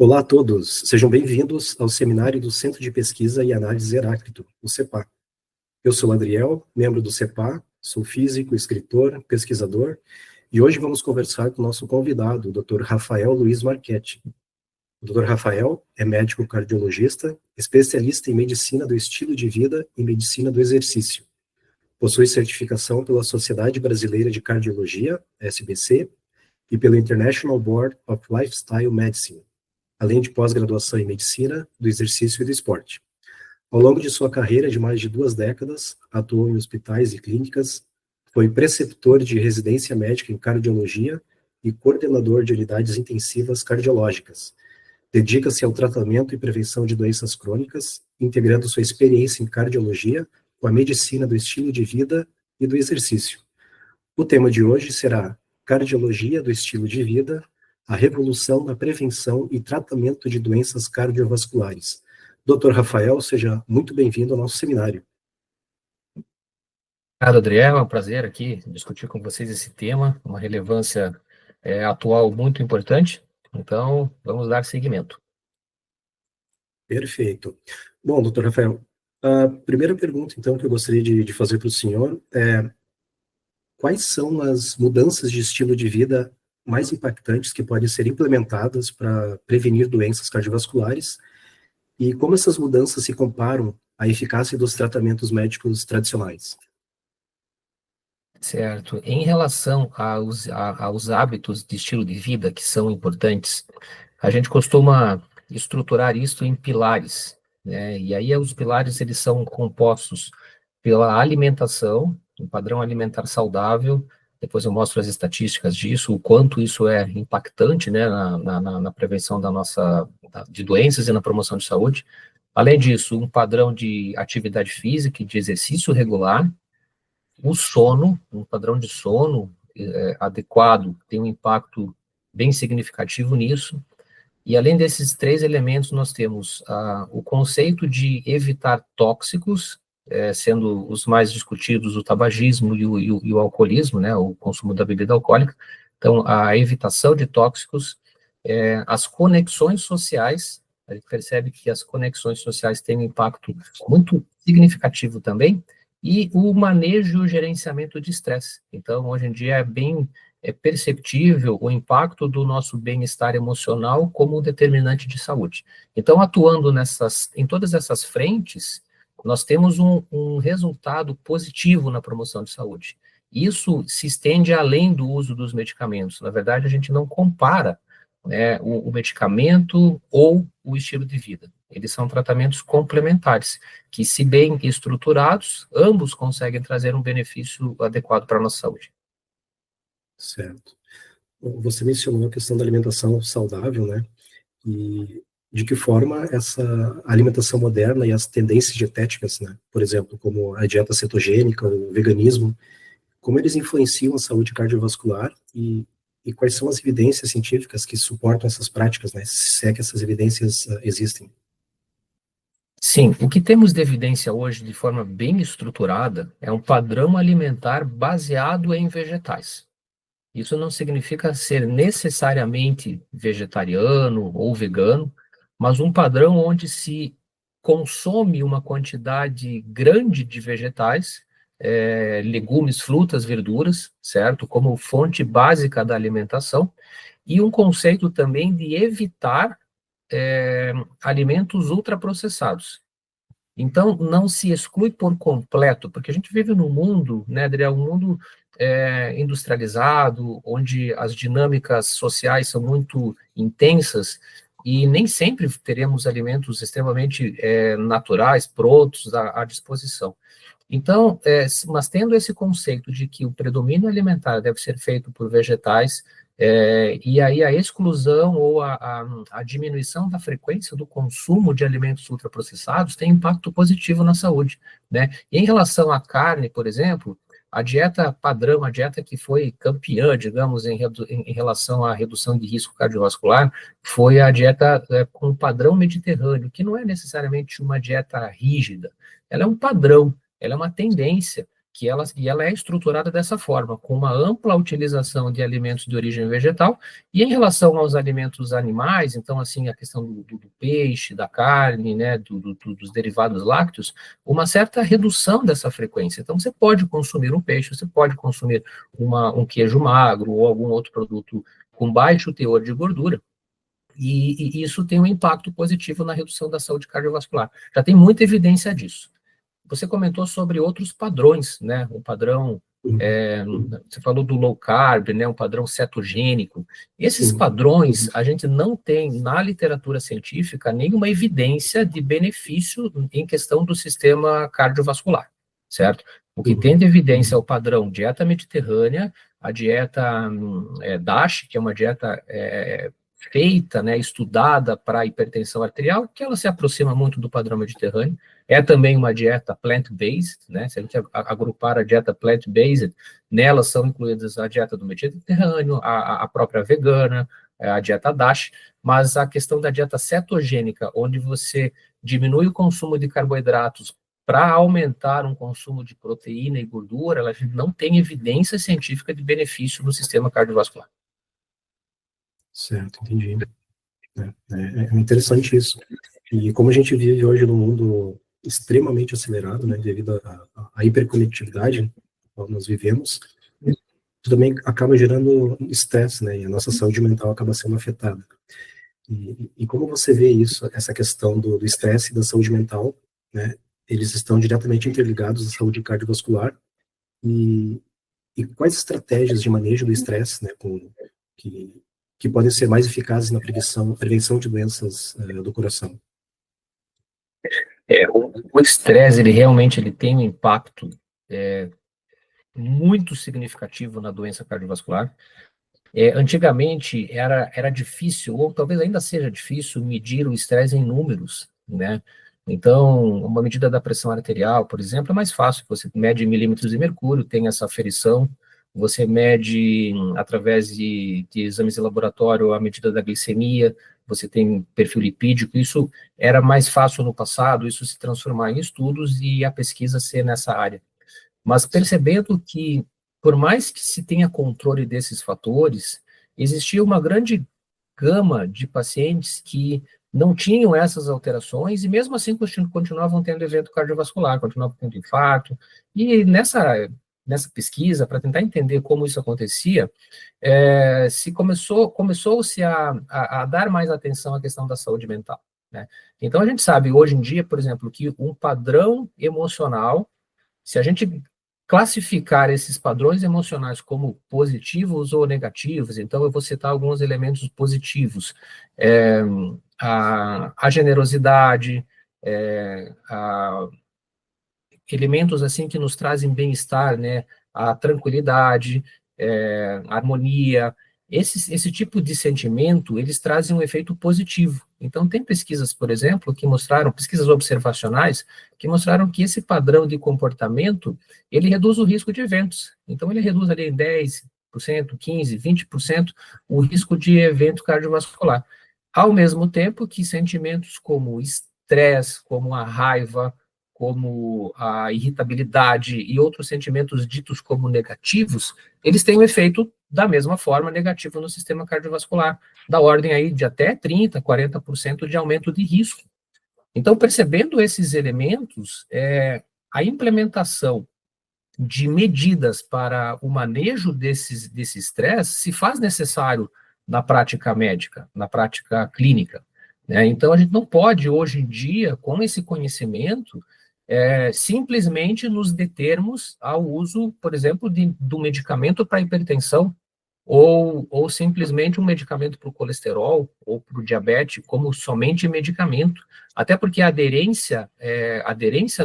Olá a todos, sejam bem-vindos ao seminário do Centro de Pesquisa e Análise Heráclito, o CEPA. Eu sou Adriel, membro do CEPA, sou físico, escritor, pesquisador, e hoje vamos conversar com o nosso convidado, o Dr. Rafael Luiz Marchetti. O Dr. Rafael é médico cardiologista, especialista em medicina do estilo de vida e medicina do exercício. Possui certificação pela Sociedade Brasileira de Cardiologia, SBC, e pelo International Board of Lifestyle Medicine, além de pós-graduação em medicina do exercício e do esporte. Ao longo de sua carreira de mais de 2 décadas, atuou em hospitais e clínicas, foi preceptor de residência médica em cardiologia e coordenador de unidades intensivas cardiológicas. Dedica-se ao tratamento e prevenção de doenças crônicas, integrando sua experiência em cardiologia com a medicina do estilo de vida e do exercício. O tema de hoje será Cardiologia do estilo de vida, a revolução na prevenção e tratamento de doenças cardiovasculares. Dr. Rafael, seja muito bem-vindo ao nosso seminário. Obrigado, Adriel. É um prazer aqui discutir com vocês esse tema, uma relevância atual muito importante. Então, vamos dar seguimento. Perfeito. Bom, Dr. Rafael, a primeira pergunta, então, que eu gostaria de fazer para o senhor é: quais são as mudanças de estilo de vida mais impactantes que podem ser implementadas para prevenir doenças cardiovasculares e como essas mudanças se comparam à eficácia dos tratamentos médicos tradicionais? Certo. Em relação aos hábitos de estilo de vida que são importantes, a gente costuma estruturar isso em pilares, né? E aí os pilares eles são compostos pela alimentação, um padrão alimentar saudável. Depois eu mostro as estatísticas disso, o quanto isso é impactante, né, na prevenção de doenças e na promoção de saúde. Além disso, um padrão de atividade física e de exercício regular, o sono, um padrão de sono adequado, tem um impacto bem significativo nisso. E além desses 3 elementos, nós temos o conceito de evitar tóxicos, sendo os mais discutidos o tabagismo e o alcoolismo, né, o consumo da bebida alcoólica. Então, a evitação de tóxicos, as conexões sociais, a gente percebe que as conexões sociais têm um impacto muito significativo também, e o manejo e o gerenciamento de estresse. Então, hoje em dia é perceptível o impacto do nosso bem-estar emocional como um determinante de saúde. Então, atuando em todas essas frentes, nós temos um resultado positivo na promoção de saúde. Isso se estende além do uso dos medicamentos. Na verdade, a gente não compara, né, o medicamento ou o estilo de vida. Eles são tratamentos complementares, que, se bem estruturados, ambos conseguem trazer um benefício adequado para a nossa saúde. Certo. Bom, você mencionou a questão da alimentação saudável, né? E de que forma essa alimentação moderna e as tendências dietéticas, né? Por exemplo, como a dieta cetogênica, o veganismo, como eles influenciam a saúde cardiovascular e quais são as evidências científicas que suportam essas práticas, né? Se é que essas evidências existem. Sim, o que temos de evidência hoje, de forma bem estruturada, é um padrão alimentar baseado em vegetais. Isso não significa ser necessariamente vegetariano ou vegano, mas um padrão onde se consome uma quantidade grande de vegetais, legumes, frutas, verduras, certo? Como fonte básica da alimentação, e um conceito também de evitar alimentos ultraprocessados. Então, não se exclui por completo, porque a gente vive num mundo, né, Adriel, um mundo industrializado, onde as dinâmicas sociais são muito intensas, e nem sempre teremos alimentos extremamente naturais, prontos, à disposição. Então, mas tendo esse conceito de que o predomínio alimentar deve ser feito por vegetais, e aí a exclusão ou a diminuição da frequência do consumo de alimentos ultraprocessados tem impacto positivo na saúde, né? E em relação à carne, por exemplo, a dieta padrão, a dieta que foi campeã, digamos, em relação à redução de risco cardiovascular, foi a dieta com padrão mediterrâneo, que não é necessariamente uma dieta rígida, ela é um padrão, ela é uma tendência e ela é estruturada dessa forma, com uma ampla utilização de alimentos de origem vegetal, e em relação aos alimentos animais, então, assim, a questão do peixe, da carne, né, dos derivados lácteos, uma certa redução dessa frequência. Então, você pode consumir um peixe, você pode consumir um queijo magro ou algum outro produto com baixo teor de gordura, e isso tem um impacto positivo na redução da saúde cardiovascular. Já tem muita evidência disso. Você comentou sobre outros padrões, né? O padrão, você falou do low carb, né? Um padrão cetogênico. Esses padrões, a gente não tem na literatura científica nenhuma evidência de benefício em questão do sistema cardiovascular, certo? O que tem de evidência é o padrão dieta mediterrânea, a dieta DASH, que é uma dieta feita, né, estudada para hipertensão arterial, que ela se aproxima muito do padrão mediterrâneo. É também uma dieta plant-based, né? Se a gente agrupar a dieta plant-based, nela são incluídas a dieta do Mediterrâneo, a própria vegana, a dieta DASH, mas a questão da dieta cetogênica, onde você diminui o consumo de carboidratos para aumentar um consumo de proteína e gordura, ela não tem evidência científica de benefício no sistema cardiovascular. Certo, entendi. É interessante isso. E como a gente vive hoje num mundo extremamente acelerado, né, devido à hiperconectividade que nós vivemos, isso também acaba gerando estresse, né, e a nossa saúde mental acaba sendo afetada. E como você vê isso, essa questão do estresse e da saúde mental, né, eles estão diretamente interligados à saúde cardiovascular, e quais estratégias de manejo do estresse, né, que podem ser mais eficazes na prevenção de doenças do coração? O estresse, ele realmente tem um impacto muito significativo na doença cardiovascular. Antigamente era difícil, ou talvez ainda seja difícil, medir o estresse em números, né? Então, uma medida da pressão arterial, por exemplo, é mais fácil, você mede milímetros de mercúrio, tem essa aferição, você mede através de exames de laboratório a medida da glicemia, você tem perfil lipídico, isso era mais fácil no passado, isso se transformar em estudos e a pesquisa ser nessa área. Mas percebendo que, por mais que se tenha controle desses fatores, existia uma grande gama de pacientes que não tinham essas alterações e mesmo assim continuavam tendo evento cardiovascular, continuavam tendo infarto. E nessa pesquisa, para tentar entender como isso acontecia, começou-se a dar mais atenção à questão da saúde mental, né? Então a gente sabe hoje em dia, por exemplo, que um padrão emocional, se a gente classificar esses padrões emocionais como positivos ou negativos, então eu vou citar alguns elementos positivos, a generosidade, elementos assim que nos trazem bem-estar, né, a tranquilidade, a harmonia, esse tipo de sentimento, eles trazem um efeito positivo. Então, tem pesquisas, por exemplo, que mostraram, pesquisas observacionais, que mostraram que esse padrão de comportamento, ele reduz o risco de eventos. Então, ele reduz ali em 10%, 15%, 20% o risco de evento cardiovascular. Ao mesmo tempo que sentimentos como estresse, como a raiva, como a irritabilidade e outros sentimentos ditos como negativos, eles têm um efeito da mesma forma negativo no sistema cardiovascular, da ordem aí de até 30%, 40% de aumento de risco. Então, percebendo esses elementos, a implementação de medidas para o manejo desse estresse se faz necessário na prática médica, na prática clínica, né? Então, a gente não pode, hoje em dia, com esse conhecimento, simplesmente nos determos ao uso, por exemplo, do medicamento para hipertensão, ou simplesmente um medicamento para o colesterol ou para o diabetes, como somente medicamento. Até porque a aderência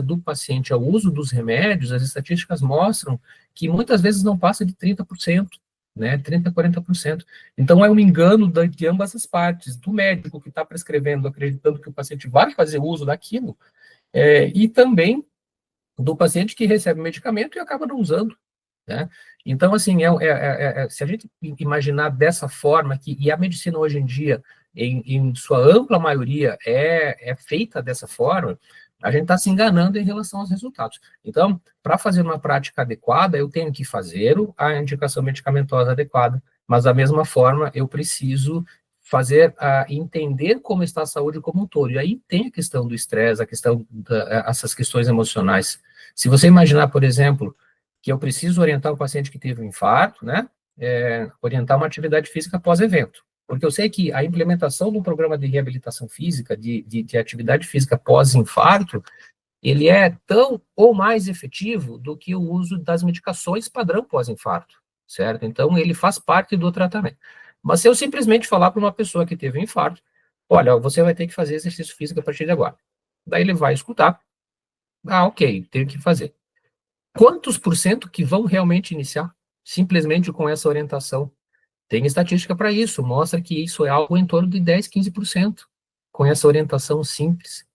do paciente ao uso dos remédios, as estatísticas mostram que muitas vezes não passa de 30%, né, 30%, 40%. Então, é um engano de ambas as partes, do médico que está prescrevendo, acreditando que o paciente vai fazer uso daquilo, e também do paciente que recebe o medicamento e acaba não usando, né? Então, assim, se a gente imaginar dessa forma, e a medicina hoje em dia, em sua ampla maioria, é feita dessa forma, a gente está se enganando em relação aos resultados. Então, para fazer uma prática adequada, eu tenho que fazer a indicação medicamentosa adequada, mas da mesma forma, eu preciso fazer, entender como está a saúde como um todo. E aí tem a questão do estresse, essas questões emocionais. Se você imaginar, por exemplo, que eu preciso orientar o paciente que teve um infarto, né? Orientar uma atividade física pós-evento. Porque eu sei que a implementação de um programa de reabilitação física, de atividade física pós-infarto, ele é tão ou mais efetivo do que o uso das medicações padrão pós-infarto, certo? Então, ele faz parte do tratamento. Mas se eu simplesmente falar para uma pessoa que teve um infarto, olha, você vai ter que fazer exercício físico a partir de agora. Daí ele vai escutar, ok, tenho que fazer. Quantos por cento que vão realmente iniciar simplesmente com essa orientação? Tem estatística para isso, mostra que isso é algo em torno de 10, 15%, com essa orientação simples.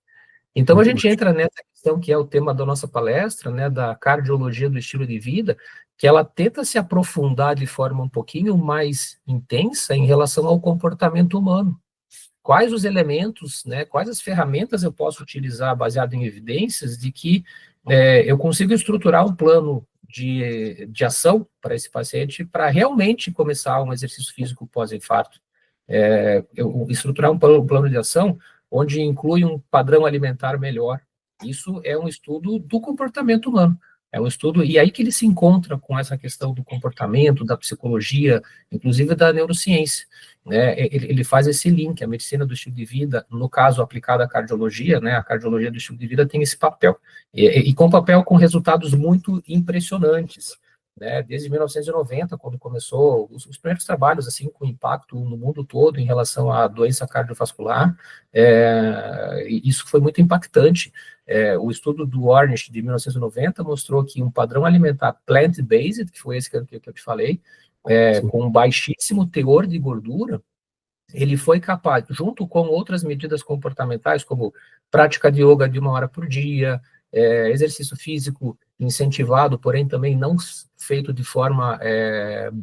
Então, a gente entra nessa questão que é o tema da nossa palestra, né, da cardiologia do estilo de vida, que ela tenta se aprofundar de forma um pouquinho mais intensa em relação ao comportamento humano. Quais os elementos, né, quais as ferramentas eu posso utilizar baseado em evidências de que eu consigo estruturar um plano de ação para esse paciente para realmente começar um exercício físico pós-infarto. Eu estruturar um plano de ação onde inclui um padrão alimentar melhor. Isso é um estudo do comportamento humano. É um estudo, e aí que ele se encontra com essa questão do comportamento, da psicologia, inclusive da neurociência. Né? Ele faz esse link, a medicina do estilo de vida, no caso aplicada à cardiologia, né? A cardiologia do estilo de vida tem esse papel, e com papel com resultados muito impressionantes. Né, desde 1990, quando começou os primeiros trabalhos assim com impacto no mundo todo em relação à doença cardiovascular, isso foi muito impactante. O estudo do Ornish de 1990 mostrou que um padrão alimentar plant-based, que foi esse que eu te falei, com um baixíssimo teor de gordura, ele foi capaz, junto com outras medidas comportamentais, como prática de yoga de 1 hora por dia, exercício físico incentivado, porém também não feito de forma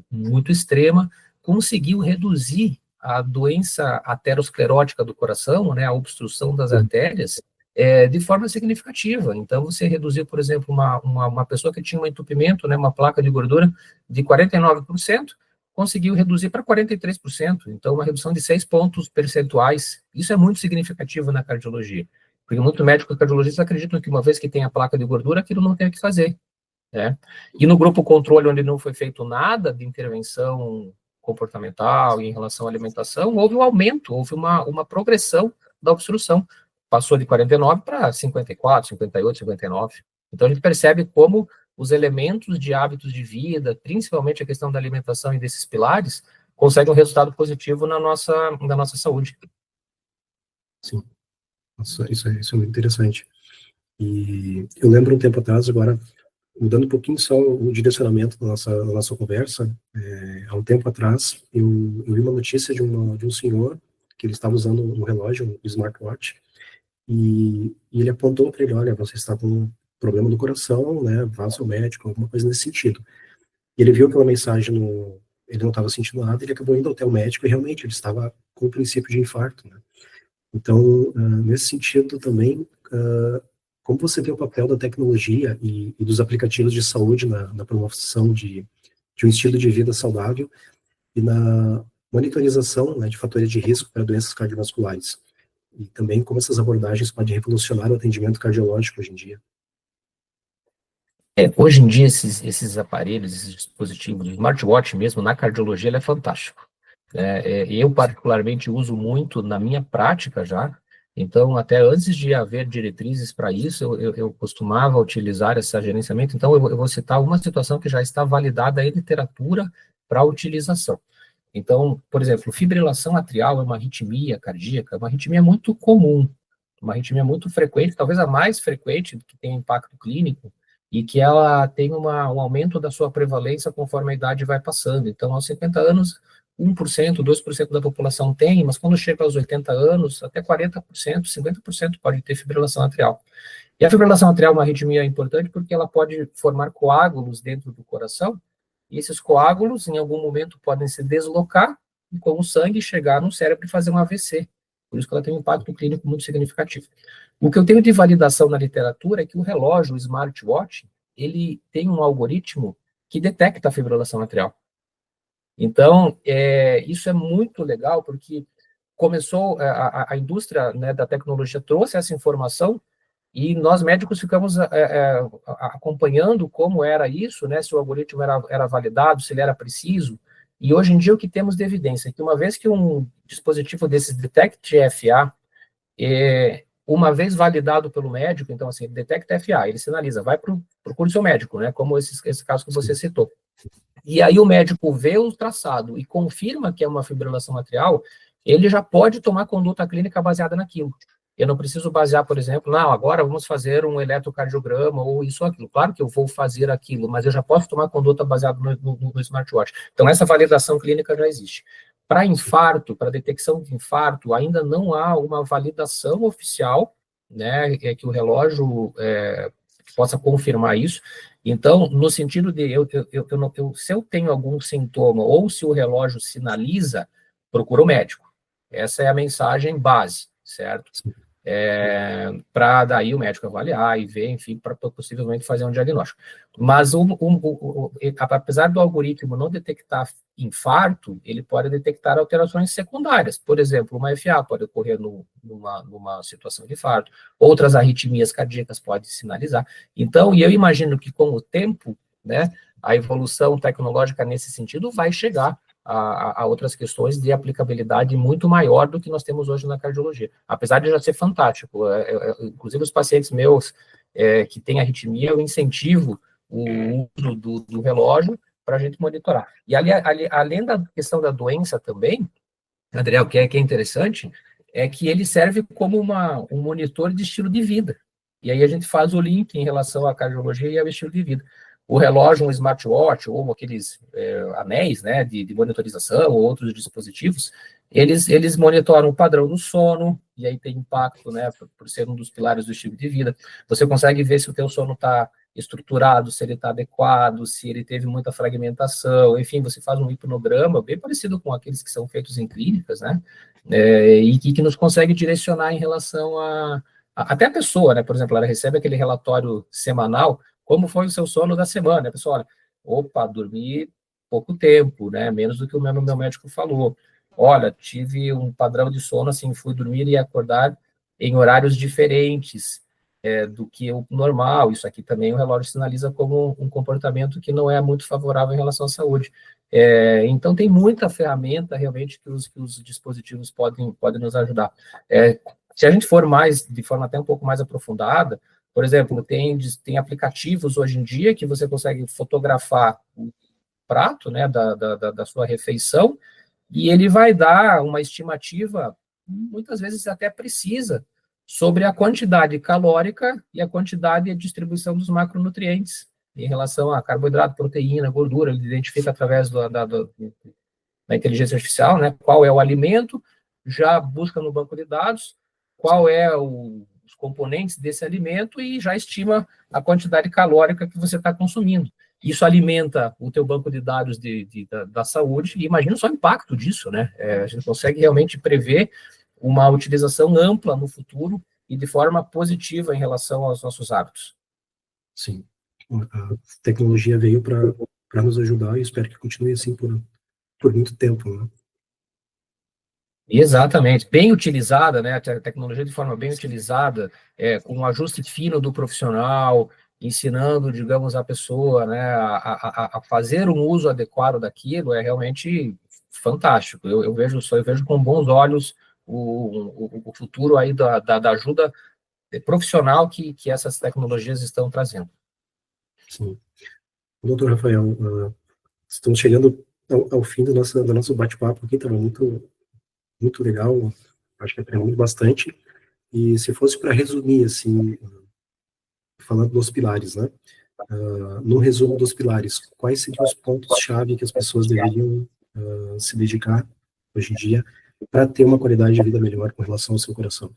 muito extrema, conseguiu reduzir a doença aterosclerótica do coração, né, a obstrução das artérias, de forma significativa. Então, você reduziu, por exemplo, uma pessoa que tinha um entupimento, né, uma placa de gordura de 49%, conseguiu reduzir para 43%, então uma redução de 6 pontos percentuais. Isso é muito significativo na cardiologia, porque muitos médicos cardiologistas acreditam que uma vez que tem a placa de gordura, aquilo não tem o que fazer. Né? E no grupo controle, onde não foi feito nada de intervenção comportamental em relação à alimentação, houve um aumento, houve uma progressão da obstrução. Passou de 49 para 54, 58, 59. Então, a gente percebe como os elementos de hábitos de vida, principalmente a questão da alimentação e desses pilares, conseguem um resultado positivo na nossa saúde. Sim, nossa, isso é muito interessante. E eu lembro um tempo atrás, agora, mudando um pouquinho só o direcionamento da nossa conversa, há um tempo atrás, eu vi uma notícia de um senhor que ele estava usando um relógio, um smartwatch, e ele apontou para ele, olha, você está com um problema do coração, né, vá ao seu médico, alguma coisa nesse sentido. E ele viu aquela mensagem, ele não estava sentindo nada, ele acabou indo até o médico e realmente ele estava com o princípio de infarto, né. Então, nesse sentido também, como você vê o papel da tecnologia e dos aplicativos de saúde na promoção de um estilo de vida saudável e na monitorização, né, de fatores de risco para doenças cardiovasculares. E também como essas abordagens podem revolucionar o atendimento cardiológico hoje em dia. Hoje em dia, esses aparelhos, esses dispositivos, o smartwatch mesmo, na cardiologia, ele é fantástico. Eu, particularmente, uso muito na minha prática já. Então, até antes de haver diretrizes para isso, eu costumava utilizar esse gerenciamento. Então, eu vou citar uma situação que já está validada em literatura para utilização. Então, por exemplo, fibrilação atrial é uma arritmia cardíaca, uma arritmia muito comum, uma arritmia muito frequente, talvez a mais frequente que tem impacto clínico, e que ela tem um aumento da sua prevalência conforme a idade vai passando. Então, aos 50 anos, 1%, 2% da população tem, mas quando chega aos 80 anos, até 40%, 50% pode ter fibrilação atrial. E a fibrilação atrial é uma arritmia importante porque ela pode formar coágulos dentro do coração, e esses coágulos, em algum momento, podem se deslocar e com o sangue chegar no cérebro e fazer um AVC. Por isso que ela tem um impacto clínico muito significativo. O que eu tenho de validação na literatura é que o relógio, o smartwatch, ele tem um algoritmo que detecta a fibrilação atrial. Então, isso é muito legal, porque começou, a indústria, né, da tecnologia trouxe essa informação, e nós médicos ficamos acompanhando como era isso, né, se o algoritmo era validado, se ele era preciso, e hoje em dia o que temos de evidência é que uma vez que um dispositivo desses detecte FA, uma vez validado pelo médico, então assim, ele detecta FA, ele sinaliza, procure seu médico, né, como esse caso que você citou. E aí o médico vê o traçado e confirma que é uma fibrilação atrial, ele já pode tomar conduta clínica baseada naquilo. Eu não preciso basear, por exemplo, não, agora vamos fazer um eletrocardiograma ou isso ou aquilo. Claro que eu vou fazer aquilo, mas eu já posso tomar conduta baseada no smartwatch. Então, essa validação clínica já existe. Para infarto, para detecção de infarto, ainda não há uma validação oficial, né, que o relógio possa confirmar isso. Então, no sentido de, se eu tenho algum sintoma ou se o relógio sinaliza, procura o médico. Essa é a mensagem base, certo? Para daí o médico avaliar e ver, enfim, para possivelmente fazer um diagnóstico. Mas, apesar do algoritmo não detectar infarto, ele pode detectar alterações secundárias. Por exemplo, uma FA pode ocorrer numa situação de infarto, outras arritmias cardíacas podem sinalizar. Então, e eu imagino que com o tempo, né, a evolução tecnológica nesse sentido vai chegar a outras questões de aplicabilidade muito maior do que nós temos hoje na cardiologia, apesar de já ser fantástico. Inclusive, os pacientes meus que têm arritmia, eu incentivo o uso do relógio para a gente monitorar. E além da questão da doença também, André, o que é interessante, é que ele serve como um monitor de estilo de vida. E aí a gente faz o link em relação à cardiologia e ao estilo de vida. O relógio, um smartwatch, ou aqueles anéis, né, de monitorização, ou outros dispositivos, eles monitoram o padrão do sono, e aí tem impacto, né, por ser um dos pilares do estilo de vida. Você consegue ver se o teu sono está estruturado, se ele está adequado, se ele teve muita fragmentação, enfim, você faz um hipnograma bem parecido com aqueles que são feitos em clínicas, né, e que nos consegue direcionar em relação até a pessoa, né, por exemplo, ela recebe aquele relatório semanal, como foi o seu sono da semana, a pessoa olha, opa, dormi pouco tempo, né, menos do que o meu médico falou, olha, tive um padrão de sono, assim, fui dormir e acordar em horários diferentes, do que o normal. Isso aqui também o relógio sinaliza como um comportamento que não é muito favorável em relação à saúde. Então, tem muita ferramenta, realmente, que os dispositivos podem nos ajudar. Se a gente for de forma até um pouco mais aprofundada, por exemplo, tem aplicativos hoje em dia que você consegue fotografar o prato, né, da sua refeição, e ele vai dar uma estimativa, muitas vezes até precisa, sobre a quantidade calórica e a quantidade e distribuição dos macronutrientes em relação a carboidrato, proteína, gordura. Ele identifica através da inteligência artificial, né, qual é o alimento, já busca no banco de dados qual é os componentes desse alimento e já estima a quantidade calórica que você está consumindo. Isso alimenta o teu banco de dados da saúde, e imagina só o impacto disso, né? A gente consegue realmente prever uma utilização ampla no futuro e de forma positiva em relação aos nossos hábitos. Sim. A tecnologia veio para nos ajudar e espero que continue assim por muito tempo, né? Exatamente, bem utilizada, né? A tecnologia de forma bem utilizada, com um ajuste fino do profissional, ensinando, digamos, a pessoa, né, a fazer um uso adequado daquilo, é realmente fantástico. Eu vejo com bons olhos o futuro aí da ajuda profissional que essas tecnologias estão trazendo. Sim. Doutor Rafael, estamos chegando ao fim do nosso bate-papo aqui, estava muito legal, acho que aprendi bastante, e se fosse para resumir, assim, falando dos pilares, né, no resumo dos pilares, quais seriam os pontos-chave que as pessoas deveriam se dedicar hoje em dia para ter uma qualidade de vida melhor com relação ao seu coração?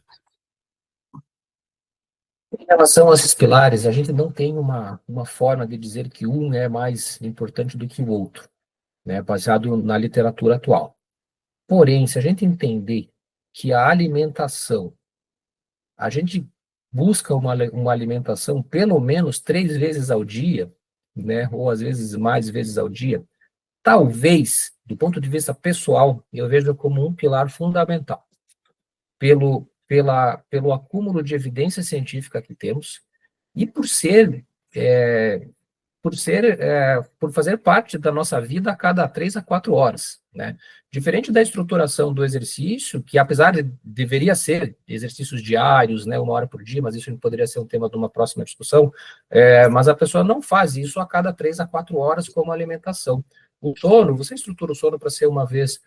Em relação a esses pilares, a gente não tem uma forma de dizer que um é mais importante do que o outro, né, baseado na literatura atual. Porém, se a gente entender que a alimentação, a gente busca uma alimentação pelo menos 3 vezes ao dia, né, ou às vezes mais vezes ao dia, talvez, do ponto de vista pessoal, eu vejo como um pilar fundamental, pelo acúmulo de evidência científica que temos, e por fazer parte da nossa vida a cada 3 a 4 horas, né? Diferente da estruturação do exercício, que apesar de deveria ser exercícios diários, né, 1 hora por dia, mas isso poderia ser um tema de uma próxima discussão, mas a pessoa não faz isso a cada 3 a 4 horas como alimentação. O sono, você estrutura o sono para ser uma vez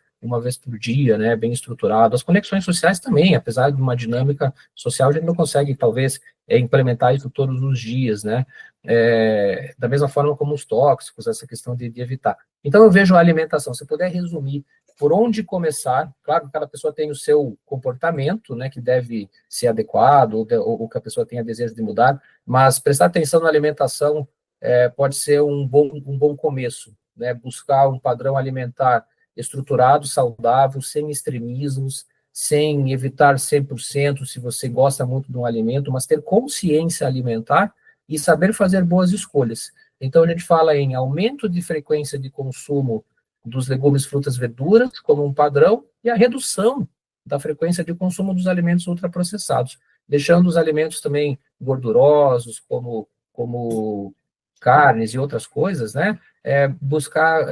por dia, né, bem estruturado. As conexões sociais também, apesar de uma dinâmica social, a gente não consegue, talvez, implementar isso todos os dias, né, da mesma forma como os tóxicos, essa questão de evitar. Então, eu vejo a alimentação, se puder resumir por onde começar, claro que cada pessoa tem o seu comportamento, né, que deve ser adequado, ou que a pessoa tenha desejo de mudar, mas prestar atenção na alimentação pode ser um bom começo, né, buscar um padrão alimentar estruturado, saudável, sem extremismos, sem evitar 100% se você gosta muito de um alimento, mas ter consciência alimentar e saber fazer boas escolhas. Então, a gente fala em aumento de frequência de consumo dos legumes, frutas, verduras, como um padrão, e a redução da frequência de consumo dos alimentos ultraprocessados, deixando os alimentos também gordurosos, como carnes e outras coisas, né? Buscar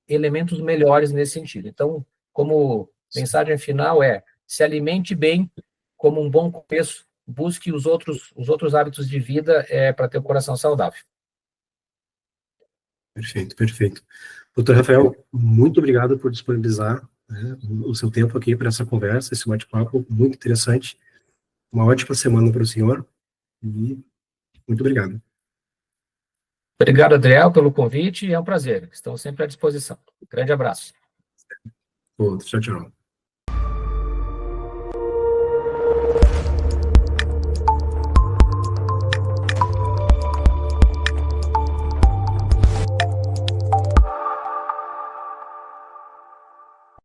elementos melhores nesse sentido. Então, como mensagem final se alimente bem como um bom começo, busque os outros hábitos de vida para ter o coração saudável. Perfeito, perfeito. Doutor Rafael, muito obrigado por disponibilizar, né, o seu tempo aqui para essa conversa, esse bate-papo muito interessante. Uma ótima semana para o senhor e muito obrigado. Obrigado, Adriel, pelo convite, é um prazer. Estamos sempre à disposição. Grande abraço. Outro, tchau, tchau.